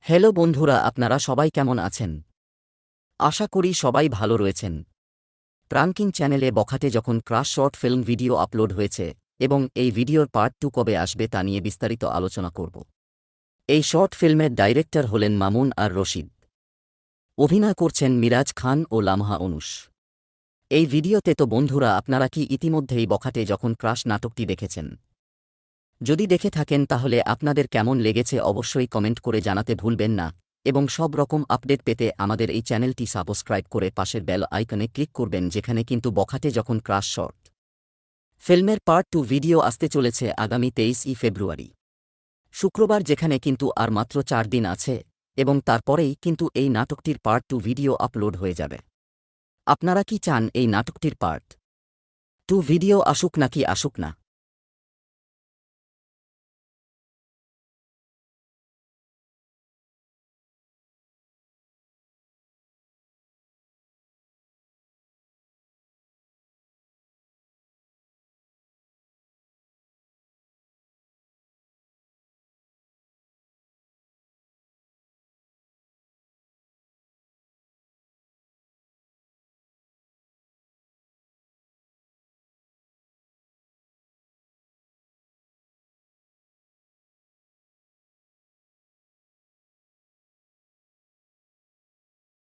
Hello বন্ধুরা, আপনারা সবাই কেমন আছেন? আশা করি সবাই ভালো রয়েছেন। প্রাঙ্কিং চ্যানেলে বখাটে যখন crush short film video upload হয়েছে এবং এই ভিডিওর পার্ট 2 কবে আসবে তা নিয়ে বিস্তারিত আলোচনা করব। এই শর্ট ফিল্মের ডাইরেক্টর হলেন মামুন আর রশিদ। অভিনয় করছেন মিরাজ খান ও লামহা অনুষ। এই ভিডিওতে তো বন্ধুরা আপনারা কি ইতিমধ্যেই বখাটে যখন ক্রাশ নাটকটি দেখেছেন? যদি দেখে থাকেন তাহলে আপনাদের কেমন লেগেছে অবশ্যই কমেন্ট করে জানাতে ভুলবেন না এবং সব রকম আপডেট পেতে আমাদের এই চ্যানেলটি সাবস্ক্রাইব করে পাশের বেল আইকনে ক্লিক করবেন, যেখানে কিন্তু বখাটে যখন ক্রাশ শর্ট ফিল্মের পার্ট 2 ভিডিও আসতে চলেছে আগামী 23 ফেব্রুয়ারি শুক্রবার, যেখানে কিন্তু আর মাত্র 4 দিন আছে এবং তারপরেই কিন্তু এই নাটকটির পার্ট 2 ভিডিও আপলোড হয়ে যাবে। আপনারা কি চান এই নাটকটির পার্ট 2 ভিডিও আসুক নাকি আসুক না?